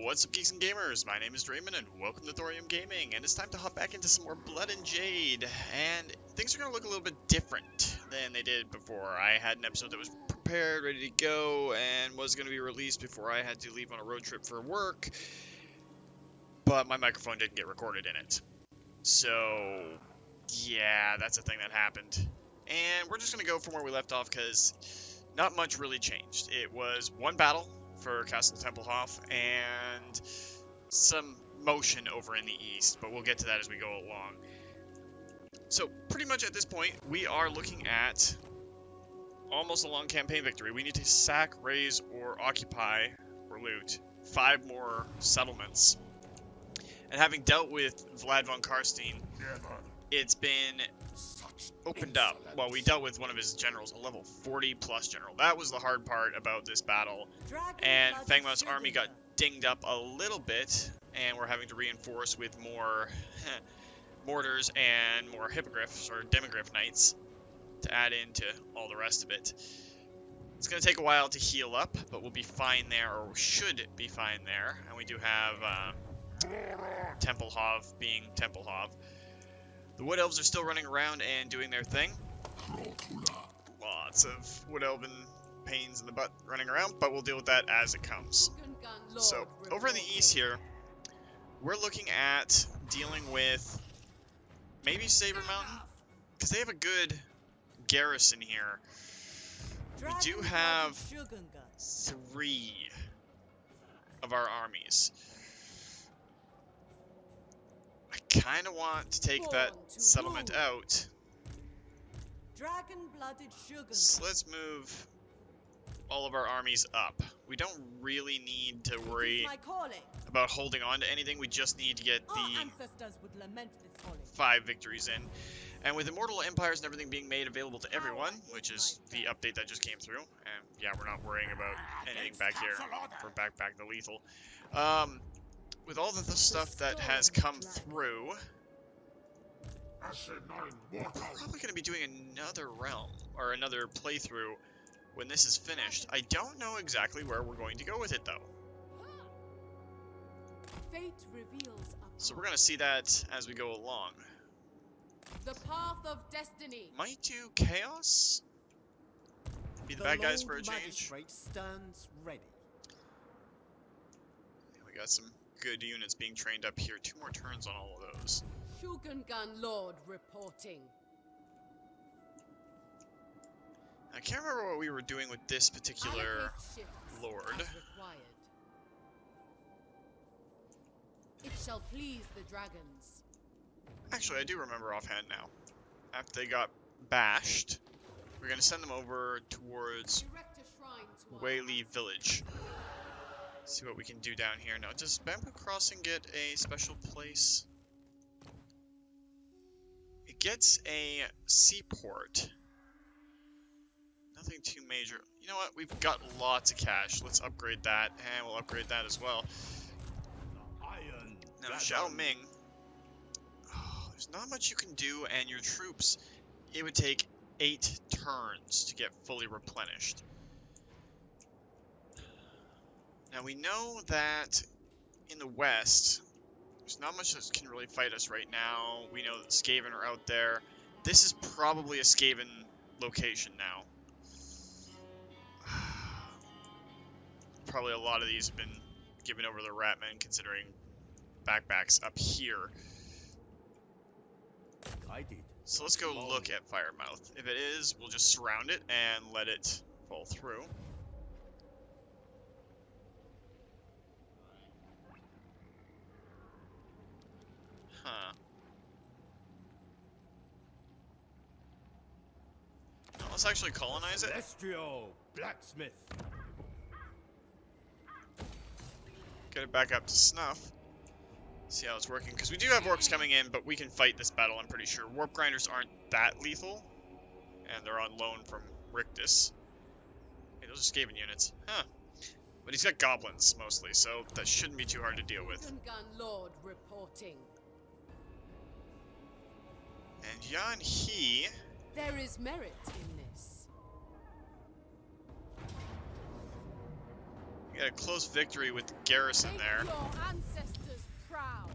What's up, geeks and gamers? My name is Drementfh, and welcome to Thorium Gaming. And it's time to hop back into some more Blood and Jade. And things are going to look a little bit different than they did before. I had an episode that was prepared, ready to go, and was going to be released before I had to leave on a road trip for work. But my microphone didn't get recorded in it. So, yeah, that's a thing that happened. And we're just going to go from where we left off because not much really changed. It was one battle for Castle Templehof and some motion over in the east, but we'll get to that as we go along. So pretty much at this point, we are looking at almost a long campaign victory. We need to sack, raise, or occupy, or loot 5 more settlements. And having dealt with Vlad von Karstein, it's been opened up. Well, we dealt with one of his generals, a level 40 plus general. That was the hard part about this battle. And Fangma's army got dinged up a little bit, and we're having to reinforce with more mortars and more hippogriffs or demigryph knights to add into all the rest of it. It's going to take a while to heal up, but we'll be fine there, or should be fine there. And we do have Templehof being Templehof. The Wood Elves are still running around and doing their thing. Lots of Wood Elven pains in the butt running around, but we'll deal with that as it comes. So, over in the east here, we're looking at dealing with maybe Saber Mountain, because they have a good garrison here. We do have 3 of our armies. I kind of want to take that settlement out. So let's move all of our armies up. We don't really need to worry about holding on to anything. We just need to get the 5 victories in. And with Immortal Empires and everything being made available to everyone, which is the update that just came through, and yeah, we're not worrying about anything back here for back the lethal. With all of the stuff that has come through, we're probably going to be doing another realm, or another playthrough when this is finished. I don't know exactly where we're going to go with it, though. So we're going to see that as we go along. The path of destiny. Might do Chaos? Be the bad guys for a change. Stands ready. We got some good units being trained up here. 2 more turns on all of those. Shogungan Lord reporting. I can't remember what we were doing with this particular lord. It shall please the dragons. Actually, I do remember offhand now. After they got bashed, we're going to send them over towards Whaley Village. See what we can do down here. Now, does Bamboo Crossing get a special place? It gets a seaport. Nothing too major. You know what? We've got lots of cash. Let's upgrade that, and we'll upgrade that as well. Now, Xiao Ming. Oh, there's not much you can do, and your troops, it would take 8 turns to get fully replenished. Now, we know that in the west, there's not much that can really fight us right now. We know that Skaven are out there. This is probably a Skaven location now. Probably a lot of these have been given over the Ratmen, considering backbacks up here. So let's go look at Firemouth. If it is, we'll just surround it and let it fall through. Huh. Now, let's actually colonize it. Celestial blacksmith. Get it back up to snuff. See how it's working. Because we do have orcs coming in, but we can fight this battle, I'm pretty sure. Warp grinders aren't that lethal. And they're on loan from Rictus. Hey, those are Skaven units. Huh. But he's got goblins, mostly, so that shouldn't be too hard to deal with. Shogungan Lord reporting. And Yan He... There is merit in this. We got a close victory with the garrison Make there. your ancestors proud.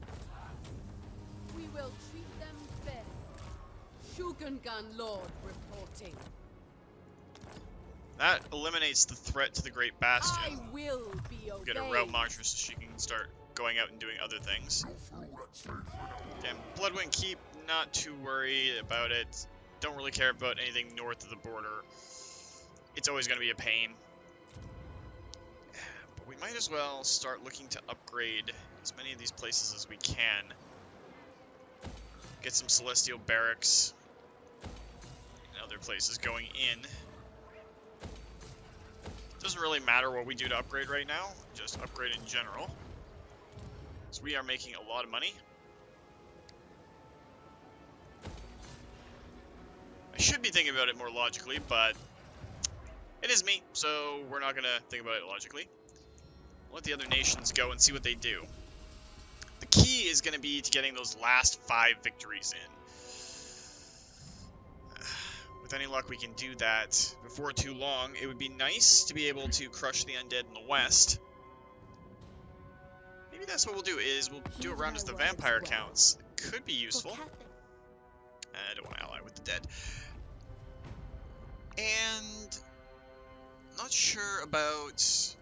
We will treat them fair. Shogungan Lord reporting. That eliminates the threat to the Great Bastion. I will be obeyed. Get a route marcher so she can start going out and doing other things. And Bloodwind Keep, not too worried about it. Don't really care about anything north of the border. It's always going to be a pain. But we might as well start looking to upgrade as many of these places as we can. Get some Celestial Barracks and other places going in. Doesn't really matter what we do to upgrade right now, just upgrade in general. So we are making a lot of money. I should be thinking about it more logically, but it is me, so we're not going to think about it logically. Let the other nations go and see what they do. The key is going to be to getting those last 5 victories in. With any luck, we can do that before too long. It would be nice to be able to crush the undead in the west. Maybe that's what we'll do, is we'll do a round of the vampire counts. Could be useful. I don't want to ally with the dead. And not sure about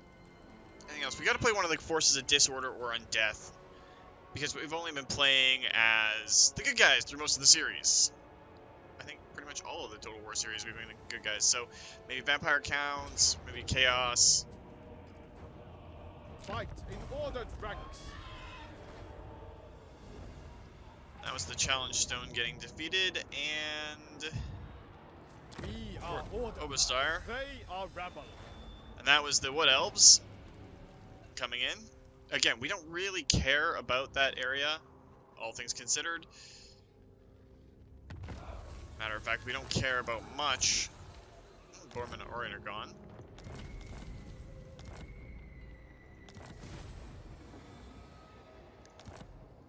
anything else. We got to play one of the Forces of Disorder or Undeath, because we've only been playing as the good guys through most of the series. I think pretty much all of the Total War series we've been the good guys. So maybe vampire counts, maybe chaos. Fight in ordered ranks. That was the challenge stone getting defeated, and We are order. Obastar. They are rabble. And that was the Wood Elves coming in. Again, we don't really care about that area, all things considered. Matter of fact, we don't care about much. Borman and Orion are gone.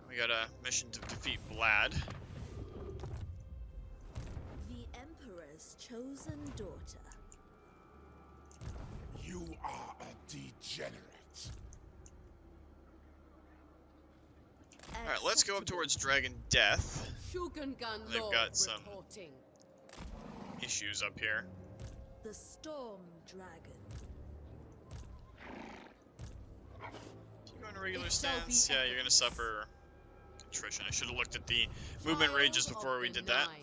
We got a mission to defeat Vlad. The Emperor's chosen daughter. You are a degenerate. Alright, let's go up towards Dragon Death. Shogungan They've Lord got some reporting. issues up here. The Storm Dragon. You go into regular It shall be stance? Yeah, you're gonna suffer attrition. I should have looked at the movement rages Child before of we the did that. Nine.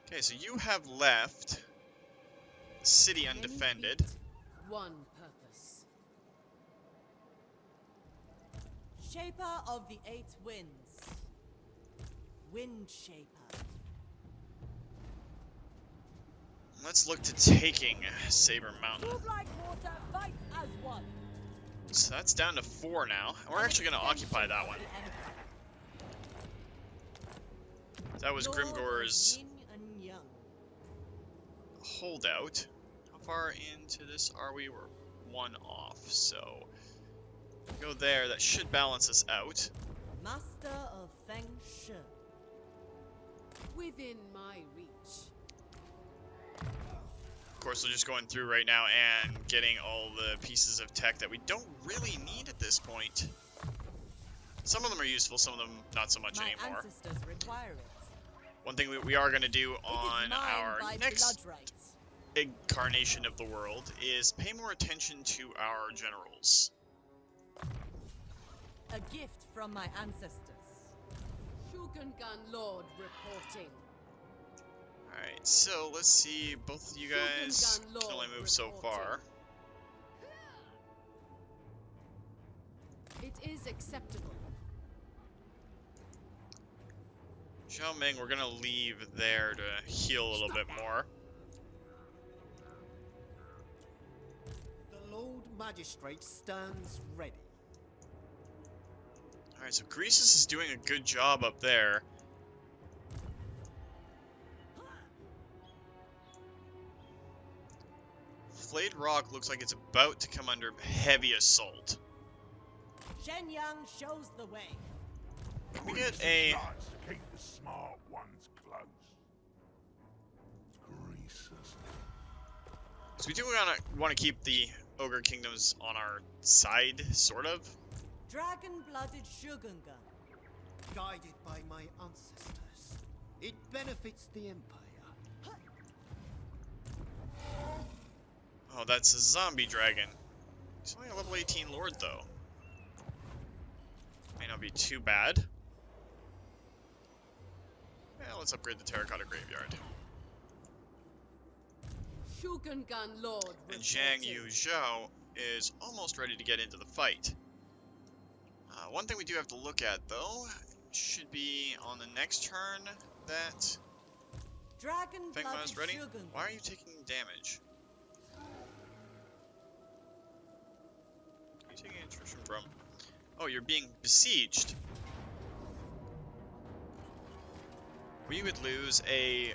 Okay, so you have left the city Many undefended. feet, one purpose. Shaper of the 8 winds. Wind Shaper. Let's look to taking Saber Mountain. Move like water, fight as one. So that's down to 4 now. And we're actually going to occupy that one. That was Lord of Grimgor's Yin and Yang. holdout. How far into this are we? We're 1 off, so go there. That should balance us out. Master of Feng Shi. Within my reach. Of course, we're just going through right now and getting all the pieces of tech that we don't really need at this point. Some of them are useful, some of them not so much My anymore. ancestors require it. One thing we are going to do It is on mine our by next blood rights. incarnation of the world is pay more attention to our generals. A gift from my ancestors. Shogungan Lord reporting. Alright, so let's see, both of you guys Shogungan can only Lord move so reporting. far. It is acceptable. Zhao Ming, we're going to leave there to heal a little bit more. The Lord Magistrate stands ready. Alright, so Greasus is doing a good job up there. Flayed Rock looks like it's about to come under heavy assault. Shenyang shows the way. Can we get a... Starts to keep the smart ones close. Greases. So we do want to keep the Ogre Kingdoms on our side, sort of. Dragon-blooded Shogungan. Guided by my ancestors. It benefits the Empire. Oh, that's a zombie dragon. He's only a level 18 lord, though. May not be too bad. Yeah, let's upgrade the Terracotta Graveyard. Shogungan Lord And Zhang reporting. Yu Zhao is almost ready to get into the fight. One thing we do have to look at, though, should be on the next turn that Fengma is Dragon-blooded ready. Shogungan. Why are you taking damage? Are you taking attrition from? Oh, you're being besieged. We would lose a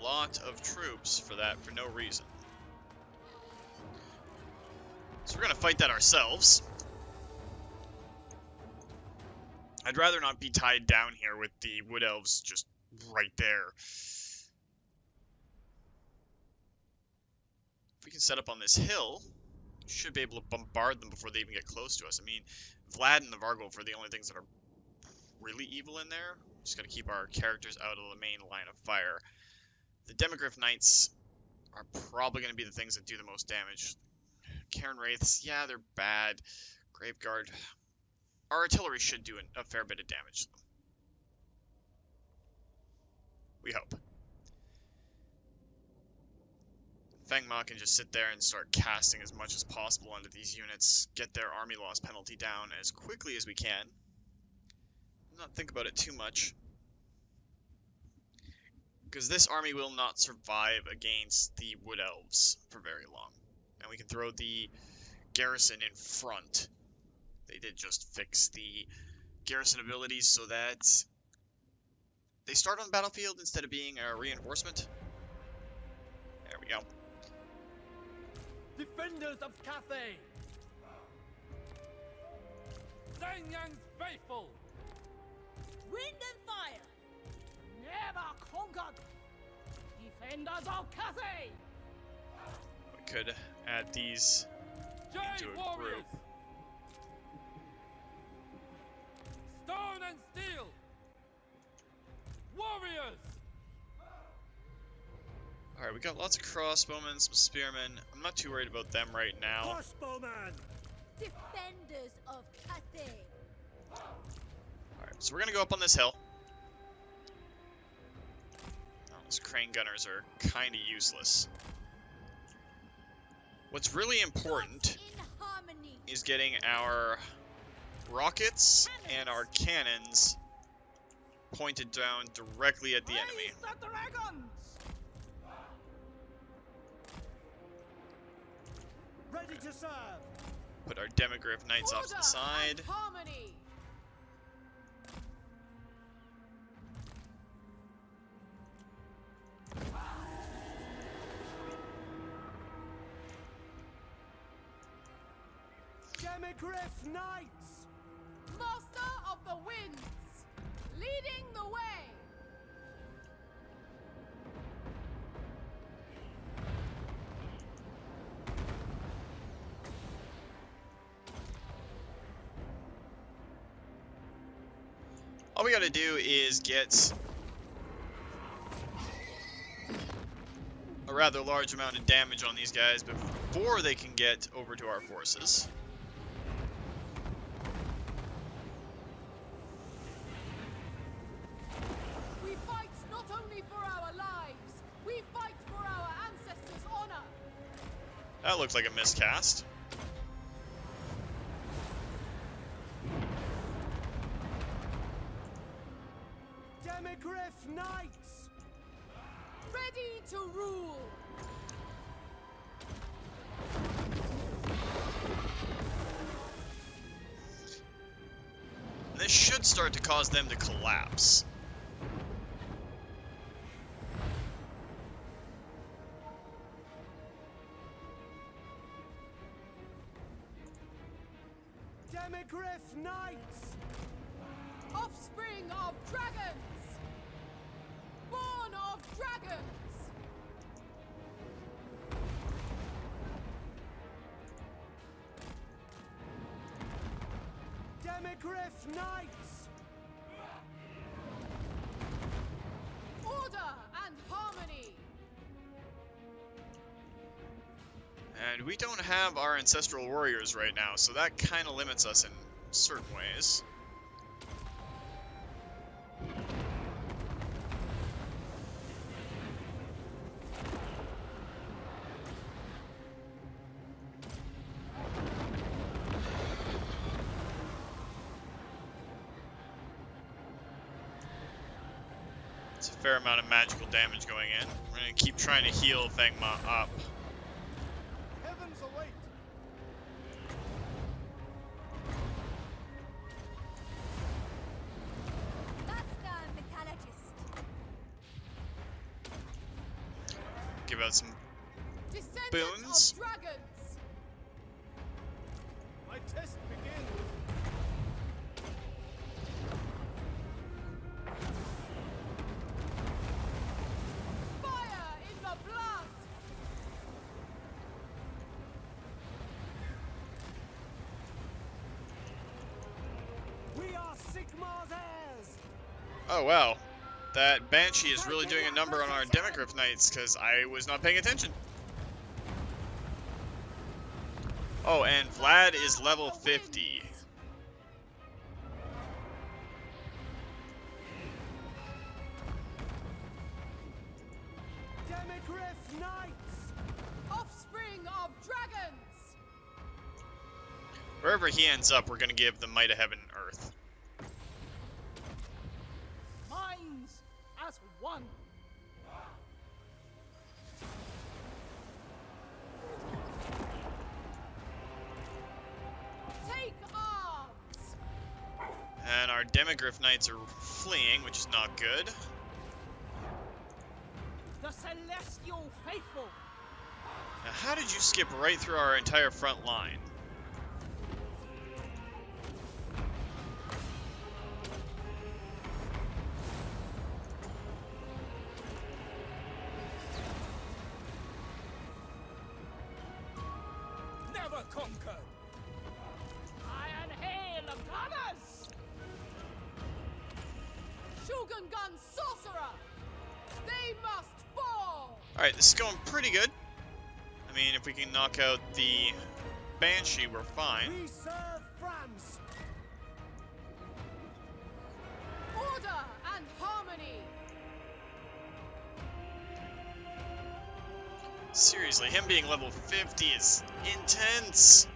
lot of troops for that for no reason. So we're gonna fight that ourselves. I'd rather not be tied down here with the Wood Elves just right there. If we can set up on this hill, we should be able to bombard them before they even get close to us. I mean, Vlad and the Vargolf are the only things that are really evil in there. Just gotta keep our characters out of the main line of fire. The Demogryph Knights are probably gonna be the things that do the most damage. Cairn Wraiths, yeah, they're bad. Graveguard. Our artillery should do a fair bit of damage to them. We hope. Fengma can just sit there and start casting as much as possible onto these units, get their army loss penalty down as quickly as we can. Not think about it too much. Because this army will not survive against the Wood Elves for very long. And we can throw the garrison in front. They did just fix the garrison abilities so that they start on the battlefield instead of being a reinforcement. There we go. Defenders of Cathay. Zhanyang's faithful. Wind and fire. Never conquered. Defenders of Cathay. We could add these Jade into a warriors. group. Stone and steel. Warriors. Alright, we got lots of crossbowmen, some spearmen. I'm not too worried about them right now. Crossbowman. Defenders of Cathay. Alright, so we're gonna go up on this hill. Oh, those crane gunners are kinda useless. What's really important In harmony. is getting our rockets and our cannons pointed down directly at the enemy. Raise the dragons. Ready to serve. Put our Demogryph Knights off to the Order side. and harmony. Demogryph Knights. Master of the winds, leading the way. All we gotta do is get a rather large amount of damage on these guys before they can get over to our forces. We fight not only for our lives, we fight for our ancestors' honor. That looks like a miscast. Demogryph Knights. Ready to rule. This should start to cause them to collapse. Demogryph Knights. Offspring of dragons. Born of dragons. Demigryph Knights! Order and harmony. And we don't have our ancestral warriors right now, so that kind of limits us in certain ways. It's a fair amount of magical damage going in. We're going to keep trying to heal Fengma up. Heavens await! Master Metallurgist. Give out some Descendants boons. of dragons. My test begins! Fire in the blood. We are Sigmar's heirs! Oh wow, that Banshee is really doing a number on our Demigryph Knights, because I was not paying attention. Oh, and Vlad is level 50. Demigryph Knights! Offspring of dragons. Wherever he ends up, we're going to give the might of heaven and earth. Minds as one. Take arms. And our Demigryph Knights are fleeing, which is not good. The celestial faithful. Now, how did you skip right through our entire front line? Never conquered! Iron hail of gunners. Shogun sorcerer. They must fall. Alright, this is going pretty good. I mean, if we can knock out the Banshee, we're fine. We serve France! Order and harmony. Seriously, him being level 50 is intense.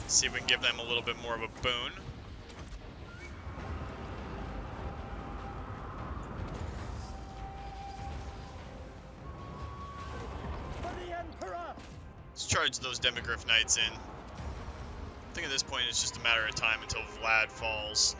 See if we can give them a little bit more of a boon. For the Emperor! Let's charge those Demigryph Knights in. I think at this point it's just a matter of time until Vlad falls.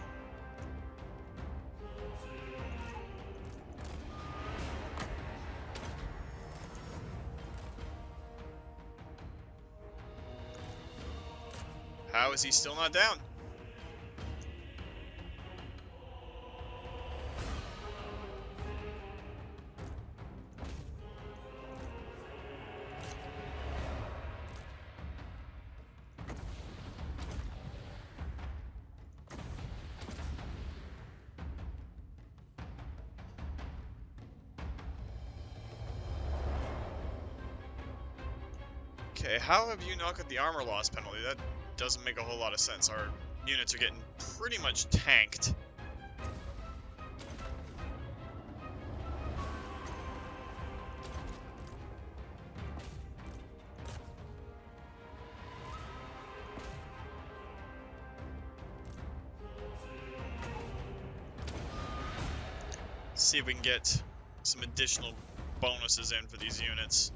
How is he still not down? Okay, how have you not got the armor loss penalty? That doesn't make a whole lot of sense. Our units are getting pretty much tanked. See if we can get some additional bonuses in for these units.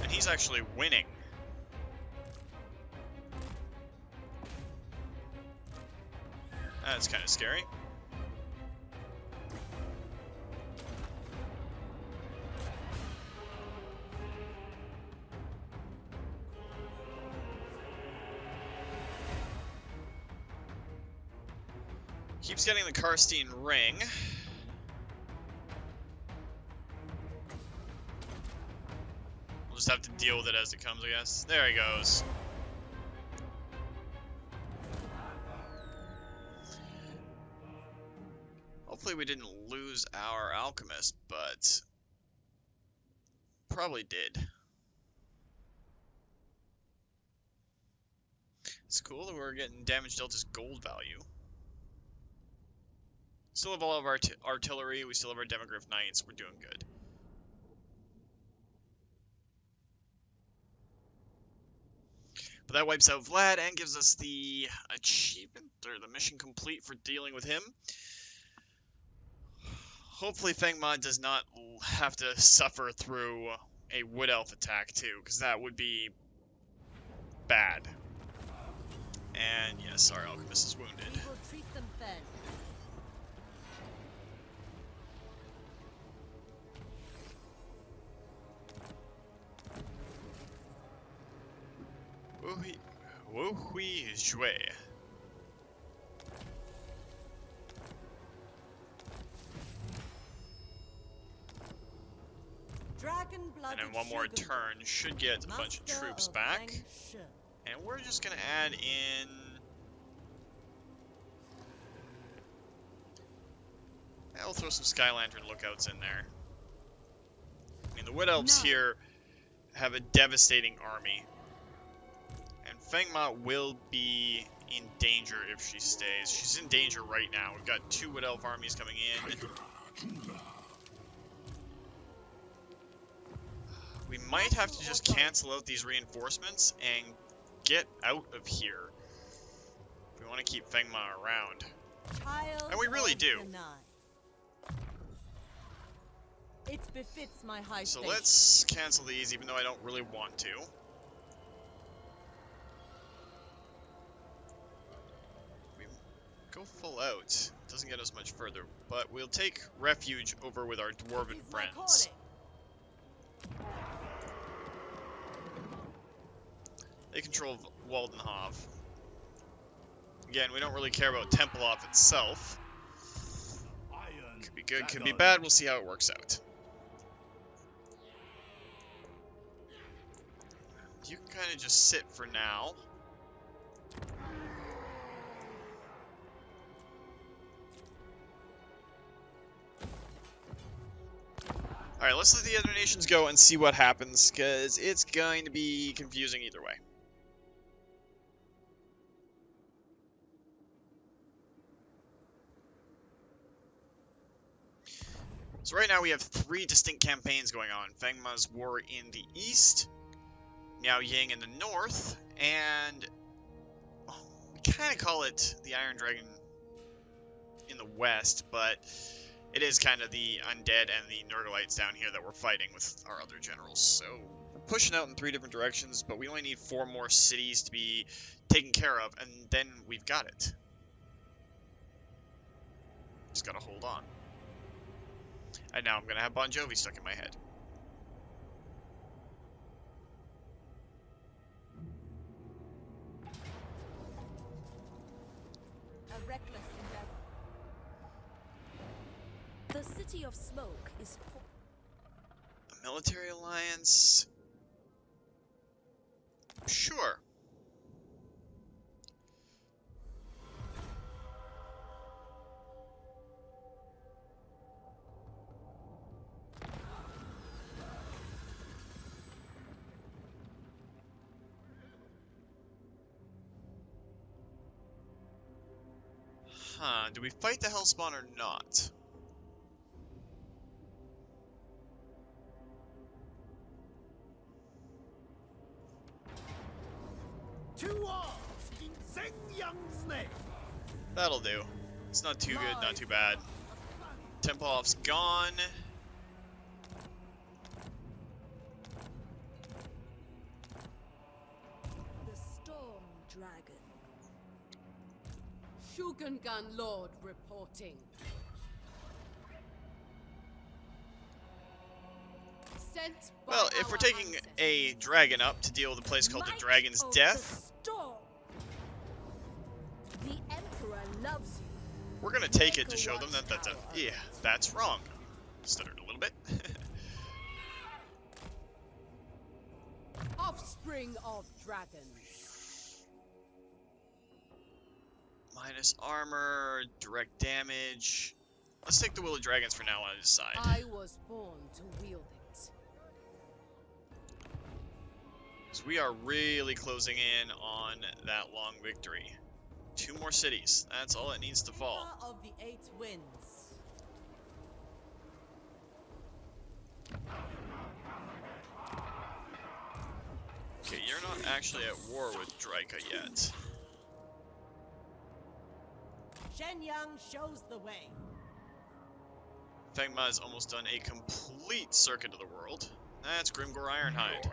And he's actually winning. That's kind of scary. Keeps getting the Karstein ring. We'll just have to deal with it as it comes, I guess. There he goes. Hopefully we didn't lose our alchemist, but probably did. It's cool that we're getting damage dealt as gold value. Still have all of our artillery, we still have our Demogryph Knights, we're doing good. But that wipes out Vlad and gives us the achievement, or the mission complete for dealing with him. Hopefully Fengma does not have to suffer through a Wood Elf attack too, because that would be bad. And yes, our alchemist is wounded. We will treat them fairly. Wohui Jue. And in one more turn, should get a bunch of troops back. And we're just gonna add in... I'll throw some Sky Lantern lookouts in there. I mean, the Wood Elves here have a devastating army. And Fengma will be in danger if she stays. She's in danger right now. We've got 2 Wood Elf armies coming in. We might have to just cancel out these reinforcements and get out of here. If we want to keep Fengma around. And we really do. It befits my high So station. let's cancel these, even though I don't really want to. We go full out. Doesn't get us much further, but we'll take refuge over with our dwarven friends. They control Waldenhof. Again, we don't really care about Tempelhof itself. Could be good, could be bad. We'll see how it works out. You can kind of just sit for now. Alright, let's let the other nations go and see what happens, because it's going to be confusing either way. So right now we have 3 distinct campaigns going on. Fengma's War in the east, Miao Ying in the north, and we kind of call it the Iron Dragon in the west, but it is kind of the undead and the Nurglites down here that we're fighting with our other generals. So we're pushing out in 3 different directions, but we only need 4 more cities to be taken care of, and then we've got it. Just gotta hold on. And now I'm gonna have Bon Jovi stuck in my head. A reckless endeavor. The City of Smoke is A military alliance? Sure. Huh, do we fight the Hellspawn or not? To arms in Zheng Yang's name. That'll do. It's not too good, not too bad. Tempelhof's gone. the Storm Dragon. Shogungan Lord reporting. Sent by Well, if we're our taking ancestors. a dragon up to deal with a place called the Might Dragon's of Death, the Storm. The Emperor loves you. we're gonna take it to show them that that's wrong. Stuttered a little bit. Offspring of dragons. Minus armor, direct damage. Let's take the Will of Dragons for now on his side. I was born to wield it. So we are really closing in on that long victory. 2 more cities. That's all it needs to fall. Of the 8 winds. Okay, you're not actually at war with Draika yet. Shenyang shows the way. Fengma has almost done a complete circuit of the world. That's Grimgor Ironhide.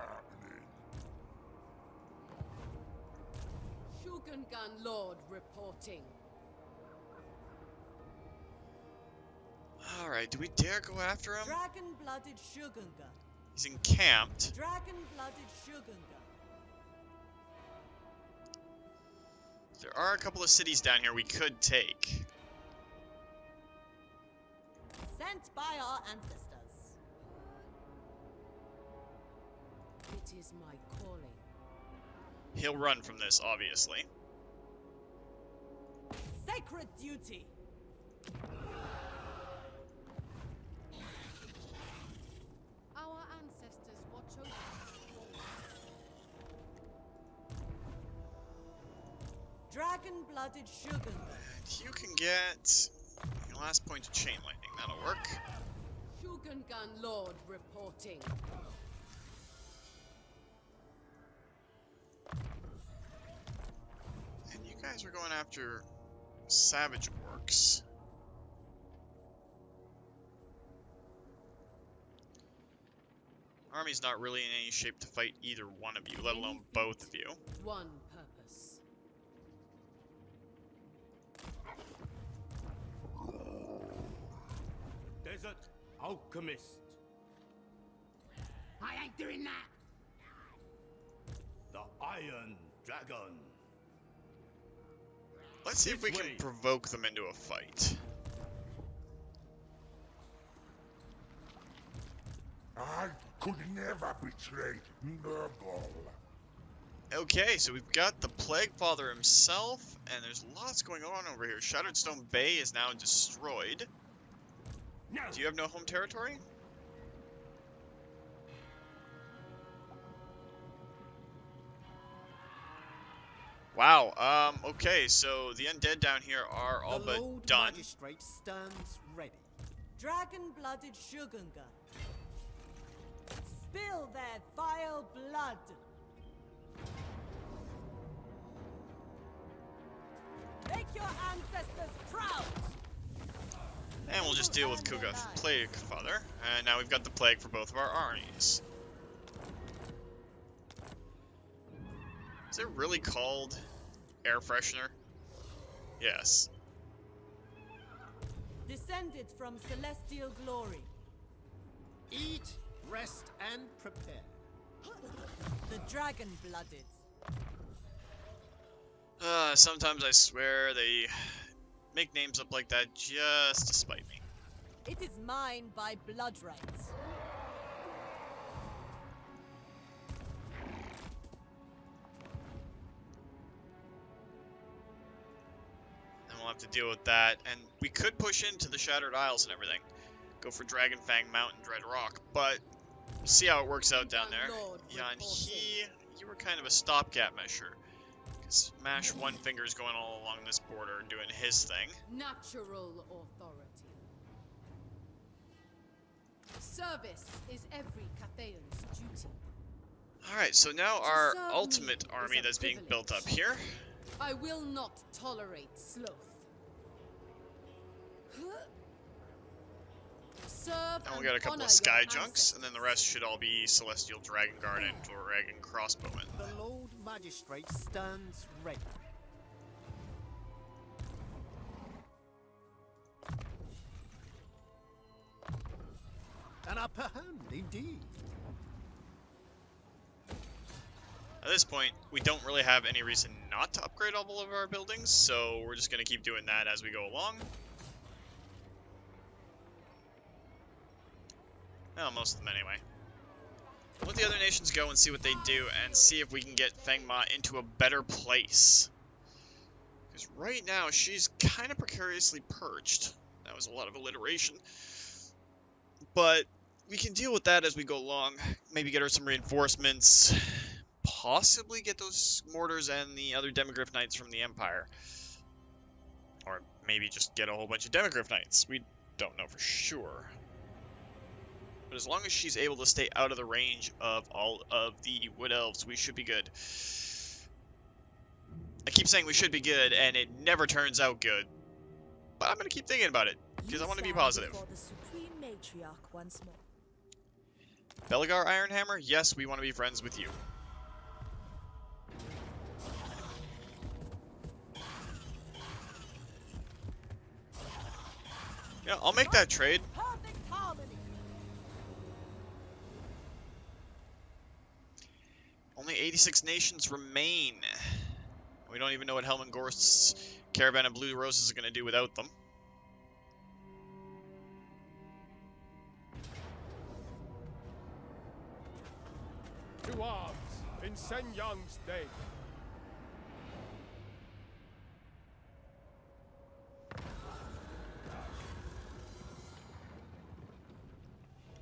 Shogungan Lord reporting. Alright, do we dare go after him? Dragon-blooded Shogunga. He's encamped. Dragon-blooded Shogunga. There are a couple of cities down here we could take. Sent by our ancestors. It is my calling. He'll run from this, obviously. Sacred duty. Our ancestors watch over us. Dragon-blooded Shogunga. And you can get your last point of chain lightning. That'll work. Shogungan Lord reporting. And you guys are going after Savage Orcs. Army's not really in any shape to fight either one of you, let alone both of you. One purpose. Desert alchemist. I ain't doing that. The Iron Dragon. Let's see if we can provoke them into a fight. I could never betray Nurgle. Okay, so we've got the Plague Father himself, and there's lots going on over here. Shattered Stone Bay is now destroyed. No. Do you have no home territory? Wow, okay, so the undead down here are all The but Lord done. Magistrate stands ready. Dragon-blooded Shogunga. Spill their vile blood. Make your ancestors proud. And we'll just deal with Kuga Plague Father. And now we've got the plague for both of our armies. Is it really called air freshener? Yes. Descended from celestial glory. Eat, rest, and prepare. The dragon-blooded. Sometimes I swear they make names up like that just to spite me. It is mine by blood rights. And we'll have to deal with that. And we could push into the Shattered Isles and everything. Go for Dragonfang Mountain, Dread Rock. But we'll see how it works out down there. Yeah, and you were kind of a stopgap measure. Because Mash One Finger's going all along this border doing his thing. Natural authority. Service is every Cathayan's duty. Alright, so now our serve ultimate me army is a that's being built up privilege. here. I will not tolerate sloth. Serve And we'll get a couple honor of Sky your Junks, and then the rest should all be Celestial Dragon Guard and Dragon Crossbowmen. The Lord Magistrate stands ready. An upper hand, indeed. At this point, we don't really have any reason not to upgrade all of our buildings, so we're just going to keep doing that as we go along. Well, most of them anyway. Let the other nations go and see what they do, and see if we can get Fengma into a better place. Because right now, she's kind of precariously perched. That was a lot of alliteration. But we can deal with that as we go along. Maybe get her some reinforcements. Possibly get those mortars and the other Demogryph Knights from the Empire. Or maybe just get a whole bunch of Demogryph Knights. We don't know for sure. But as long as she's able to stay out of the range of all of the Wood Elves, we should be good. I keep saying we should be good, and it never turns out good. But I'm going to keep thinking about it, because I want to be positive. The Supreme Matriarch once more. Belagar Ironhammer, yes, we want to be friends with you. Yeah, I'll make that trade. Perfect harmony. Only 86 nations remain. We don't even know what Helmengorst's caravan of blue roses are going to do without them. To arms in Shenyang's name.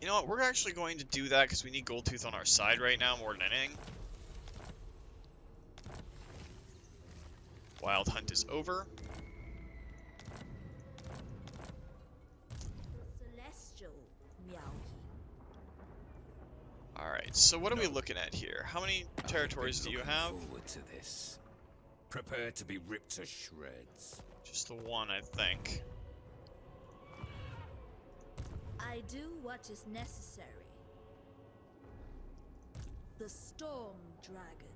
You know what, we're actually going to do that because we need Goldtooth on our side right now more than anything. Wild Hunt is over. Celestial Meow. Alright, so what are we looking at here? How many territories do you have? Forward to this. Prepare to be ripped to shreds. Just the one, I think. I do what is necessary. The Storm Dragon.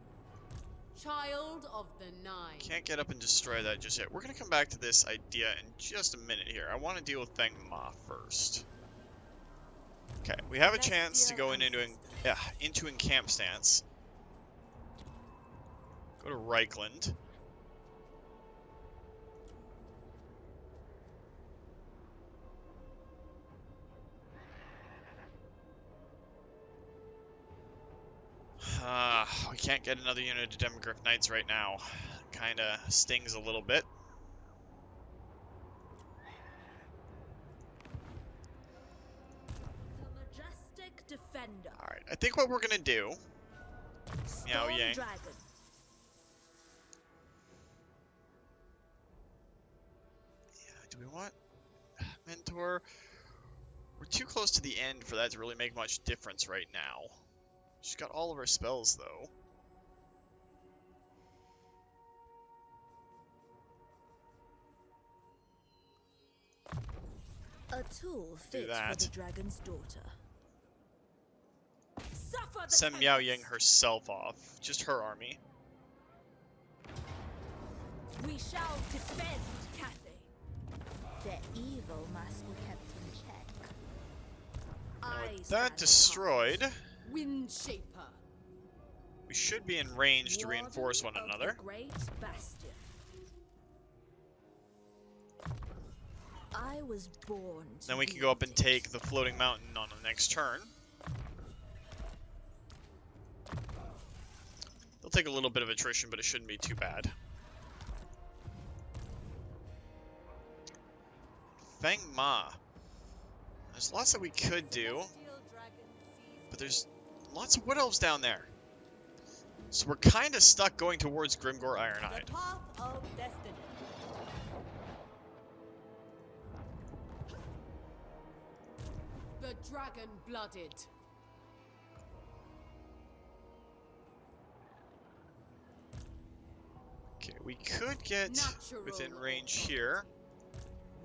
Child of the Nine. Can't get up and destroy that just yet. We're going to come back to this idea in just a minute here. I want to deal with Fengma first. Okay, we have a chance to go into encamp stance. Go to Reichland. We can't get another unit of Demogryph Knights right now. Kinda stings a little bit. The Majestic Defender. Alright, I think what we're gonna do... Meow Storm Yang. Dragon. Yeah, do we want... Mentor? We're too close to the end for that to really make much difference right now. She's got all of her spells, though. A tool fit for that. the dragon's daughter. Suffer the Send Meow tempest. Yang herself off. Just her army. We shall defend Cathay. Their evil must be kept in check. Now, I with stand that destroyed, Windshaper. we should be in range to Warden reinforce one of another. the Great Bastion. I was born to Then we can be go up and this. take the floating mountain on the next turn. They'll take a little bit of attrition, but it shouldn't be too bad. Fengma. There's lots that we could do, Celestial Dragon sees but there's lots of Wood Elves down there. So we're kind of stuck going towards Grimgor Ironhide. the path of destiny. The Dragon-Blooded. Okay, we could get Natural within range here.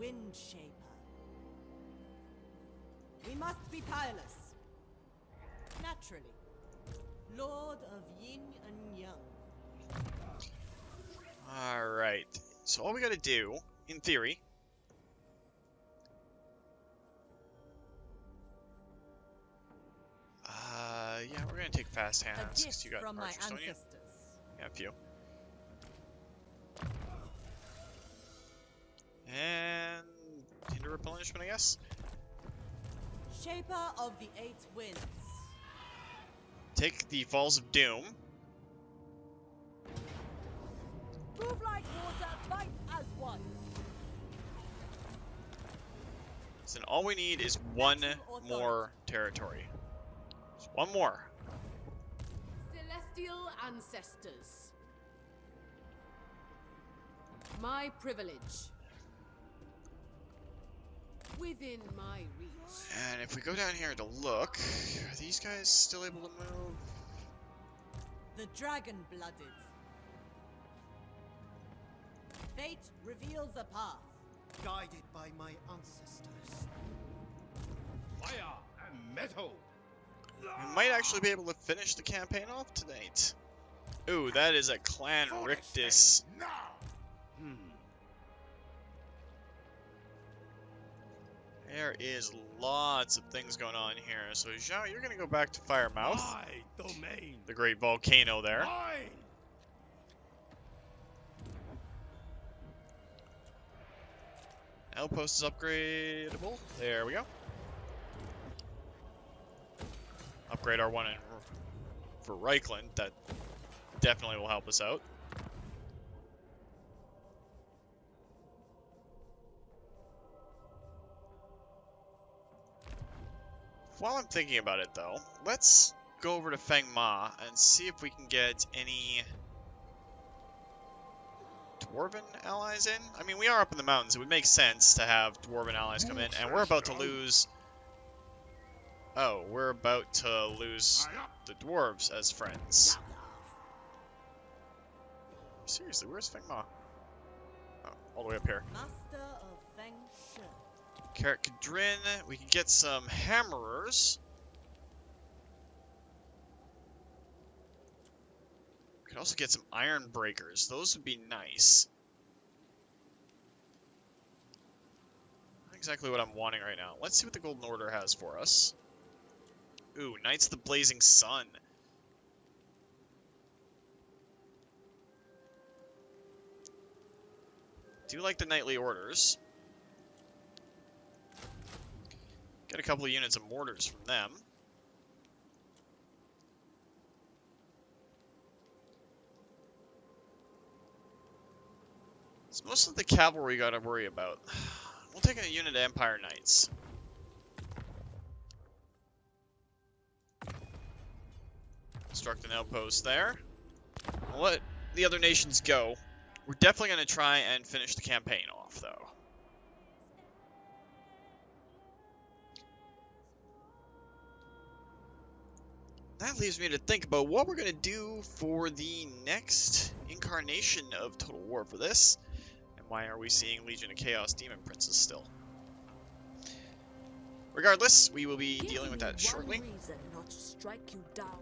Windshaper. We must be tireless. Naturally. Lord of Yin and Yang. Alright, so all we gotta do, in theory, yeah, we're gonna take fast A hands, because gift you got from my archers, don't you? ancestors. Yeah, a few. And into replenishment, I guess. Shaper of the Eight Winds. Take the Falls of Doom. Move like water, fight as one. So then all we need is one more territory. Just one more. Celestial ancestors. My privilege. Within my reach. And if we go down here to look, are these guys still able to move? The Dragon-Blooded. Fate reveals a path. Guided by my ancestors. Fire and metal. We might actually be able to finish the campaign off tonight. Ooh, that is a Clan Rictus. Now! There is lots of things going on here. So, Zhao, you're going to go back to Firemouth, My domain. the great volcano there. Mine. Outpost is upgradable. There we go. Upgrade our one in for Reichland. That definitely will help us out. While I'm thinking about it, though, let's go over to Feng Ma and see if we can get any Dwarven allies in. I mean, we are up in the mountains. It would make sense to have Dwarven allies come in, and we're about to lose... Oh, we're about to lose the Dwarves as friends. Seriously, where's Feng Ma? Oh, all the way up here. Master of Feng Shui. Carrot Kadrin, we can get some hammerers. We could also get some iron breakers. Those would be nice. Not exactly what I'm wanting right now. Let's see what the Golden Order has for us. Ooh, Knights of the Blazing Sun. Do like the Knightly Orders. Get a couple of units of mortars from them. It's mostly the cavalry we gotta worry about. We'll take a unit of Empire Knights. Construct an outpost there. We'll let the other nations go. We're definitely gonna try and finish the campaign off, though. That leaves me to think about what we're going to do for the next incarnation of Total War for this. And why are we seeing Legion of Chaos Demon Princes still? Regardless, we will be dealing with that shortly. Not to strike you down.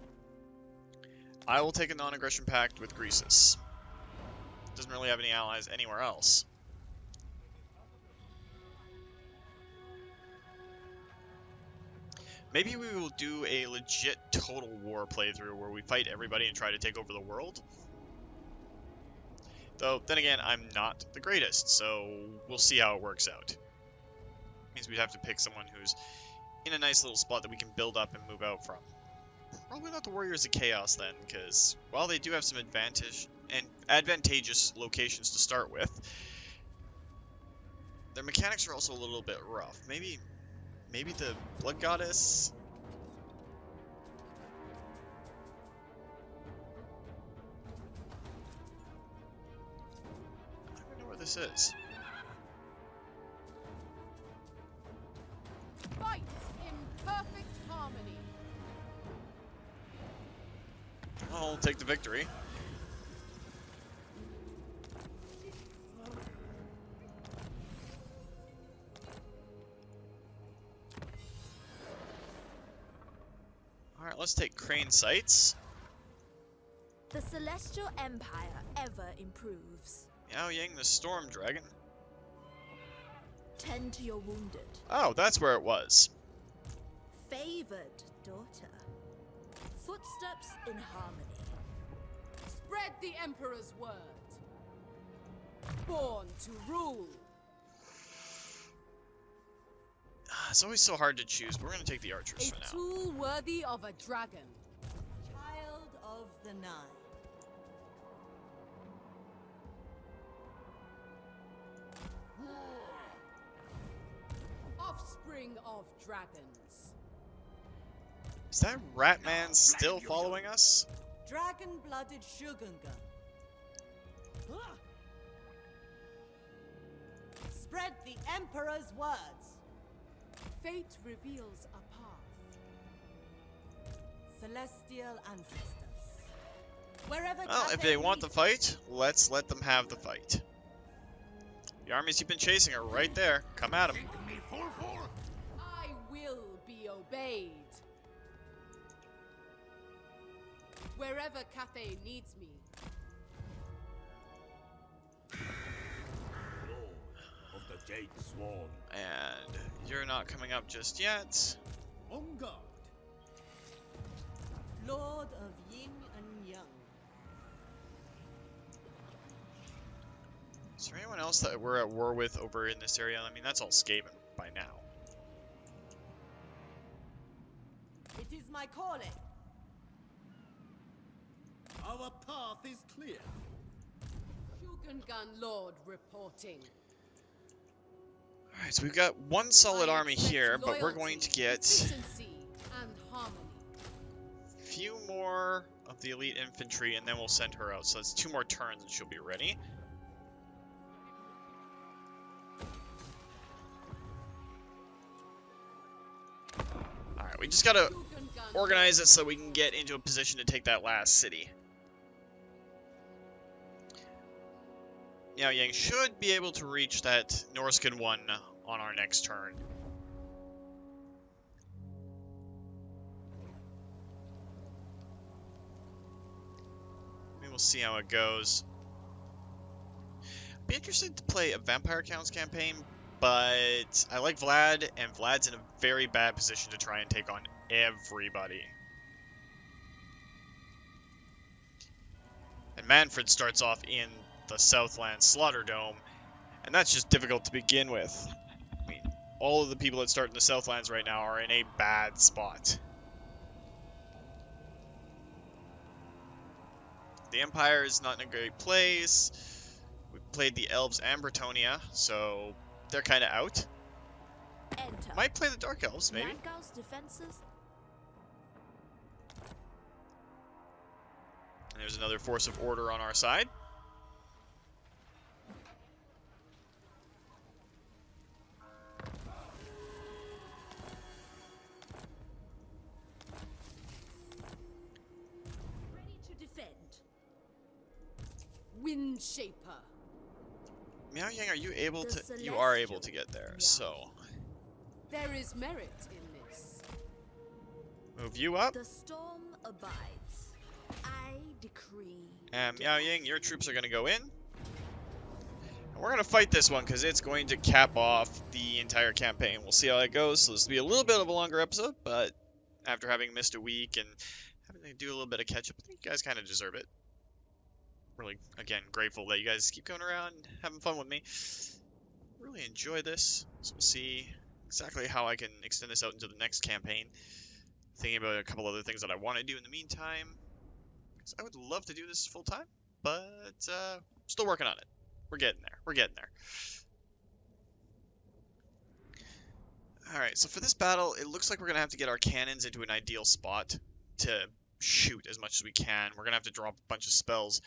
I will take a non-aggression pact with Greasus. Doesn't really have any allies anywhere else. Maybe we will do a legit Total War playthrough where we fight everybody and try to take over the world. Though, then again, I'm not the greatest, so we'll see how it works out. Means we'd have to pick someone who's in a nice little spot that we can build up and move out from. Probably not the Warriors of Chaos then, because while they do have some advantageous locations to start with, their mechanics are also a little bit rough. Maybe the Blood Goddess? I don't even know where this is. Fight in perfect harmony. I'll take the victory. Alright, let's take Crane Sights. The Celestial Empire ever improves. Yao Yang the Storm Dragon. Tend to your wounded. Oh, that's where it was. Favored daughter. Footsteps in harmony. Spread the Emperor's word. Born to rule. It's always so hard to choose, but we're gonna take the archers A for now. tool worthy of a dragon. Child of the Nine. Offspring of dragons. Is that Ratman still following us? Dragon-blooded Shogunga. Spread the Emperor's words. Fate reveals a path. Celestial ancestors. Wherever Well, if Cathay they want the meets- fight, let's let them have the fight. The armies you've been chasing are right there. Come at them. Think me fool? I will be obeyed. Wherever Cathay needs me. Of the Jade Swarm. And you're not coming up just yet. On guard. Lord of Yin and Yang. Is there anyone else that we're at war with over in this area? I mean, that's all Skaven by now. It is my calling. Our path is clear. Shogungan Lord reporting. Alright, so we've got one solid I army expect here, but we're going loyalty, to get efficiency, and harmony. a few more of the elite infantry, and then we'll send her out. So that's 2 more turns and she'll be ready. Alright, we just gotta Shogungan organize it so we can get into a position to take that last city. Now Yang should be able to reach that Norscan one on our next turn. Maybe we'll see how it goes. Be interested to play a Vampire Counts campaign, but I like Vlad, and Vlad's in a very bad position to try and take on everybody. And Manfred starts off in the Southland Slaughter Dome, and that's just difficult to begin with. I mean, all of the people that start in the Southlands right now are in a bad spot. The Empire is not in a great place. We played the Elves and Bretonia, so they're kind of out. Enter. Might play the Dark Elves, maybe. Rangau's defenses. And there's another force of order on our side. Ready to defend. Windshaper. Miao Yang, are you able The to? You are able to Celestial get there, Miao so There is merit in this. move you up. The storm abides. I decree. And Miao Yang, your troops are going to go in. And we're going to fight this one because it's going to cap off the entire campaign. We'll see how that goes. So this will be a little bit of a longer episode, but after having missed a week and having to do a little bit of catch up, I think you guys kind of deserve it. Really, again, grateful that you guys keep going around and having fun with me. Really enjoy this. So we'll see exactly how I can extend this out into the next campaign. Thinking about a couple other things that I want to do in the meantime. Because I would love to do this full time, but still working on it. We're getting there. We're getting there. Alright, so for this battle, it looks like we're going to have to get our cannons into an ideal spot to shoot as much as we can. We're going to have to drop a bunch of spells.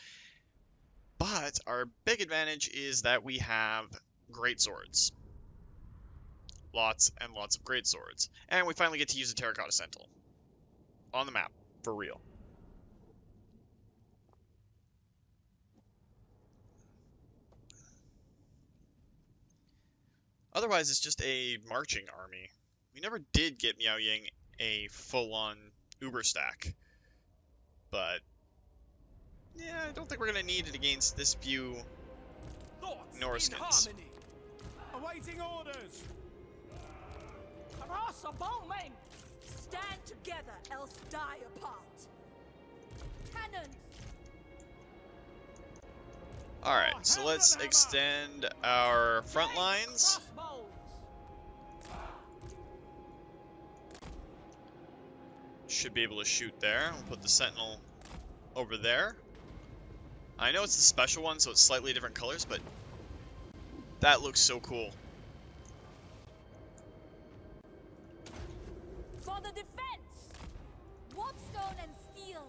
But our big advantage is that we have great swords. Lots and lots of great swords. And we finally get to use a Terracotta Sentinel. On the map. For real. Otherwise, it's just a marching army. We never did get Miao Yang a full-on Uber stack. But yeah, I don't think we're going to need it against this few Thoughts Norskins. in harmony. Awaiting orders. Cross a bowman. Stand together, else die apart. Cannons. Alright, so let's extend our front lines. Crossbows. should be able to shoot there. We'll put the sentinel over there. I know it's the special one, so it's slightly different colors, but that looks so cool. For the defense! Warpstone and steel!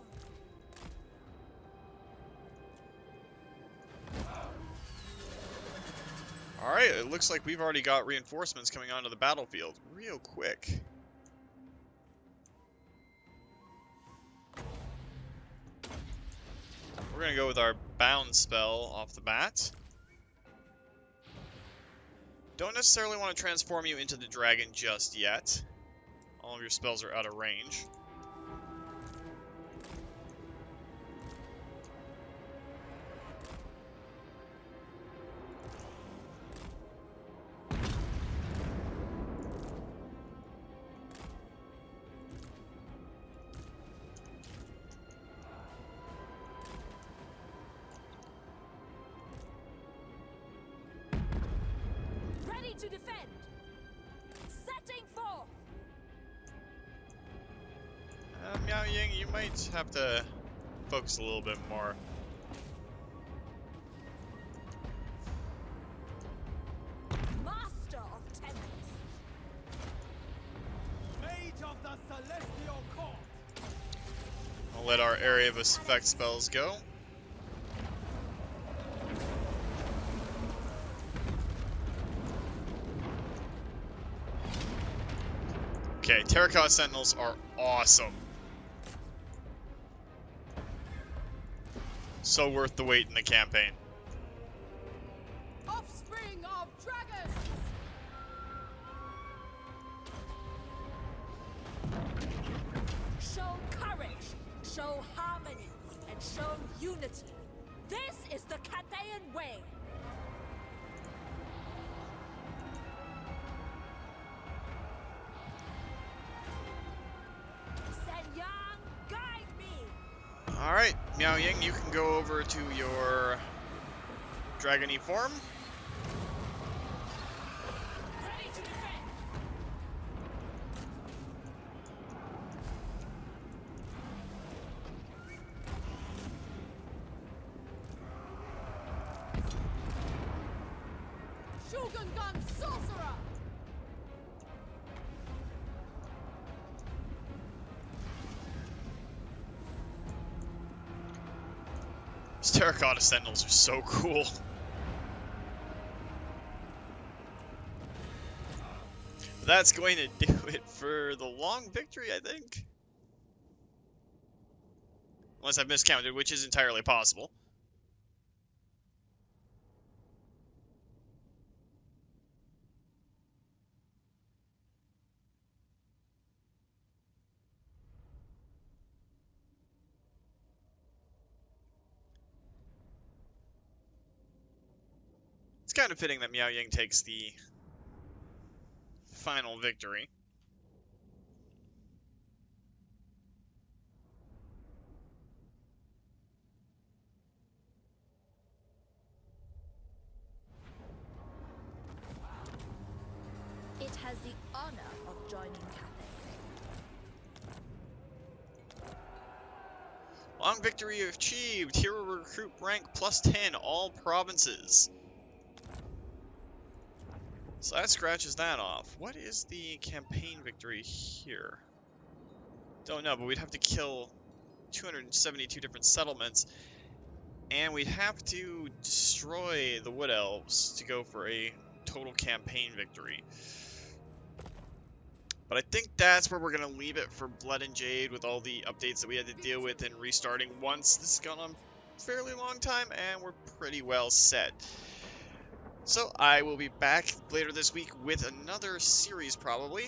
Alright, it looks like we've already got reinforcements coming onto the battlefield real quick. We're going to go with our bound spell off the bat. Don't necessarily want to transform you into the dragon just yet. All of your spells are out of range. To defend! Setting forth! Miao Ying, you might have to focus a little bit more. Master of Tempest! Mage of the Celestial Court. I'll let our area of effect spells go. Okay, Terracotta Sentinels are awesome. So worth the wait in the campaign. Offspring of dragons! Show courage, show harmony, and show unity. This is the Cathayan way. Sen-Yang, guide me. Alright, Miao Ying, you can go over to your dragony form. Ready to defend. Shogun Gun Sorcerer! These Terracotta Sentinels are so cool. That's going to do it for the long victory, I think. Unless I've miscounted, which is entirely possible. It's kind of fitting that Miao Ying takes the final victory. It has the honor of joining Cathay. Long victory achieved. Hero recruit rank +10 all provinces. So that scratches that off. What is the campaign victory here? Don't know, but we'd have to kill 272 different settlements, and we'd have to destroy the Wood Elves to go for a total campaign victory. But I think that's where we're going to leave it for Blood and Jade, with all the updates that we had to deal with and restarting once. This has gone on a fairly long time, and we're pretty well set. So I will be back later this week with another series, probably.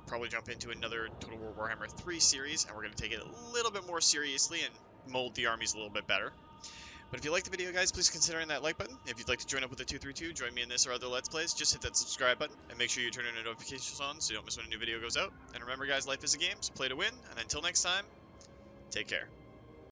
Probably jump into another Total War Warhammer 3 series, and we're going to take it a little bit more seriously and mold the armies a little bit better. But if you liked the video, guys, please consider hitting that like button. If you'd like to join up with the 232, join me in this or other Let's Plays, just hit that subscribe button, and make sure you turn your notifications on so you don't miss when a new video goes out. And remember, guys, life is a game, so play to win, and until next time, take care.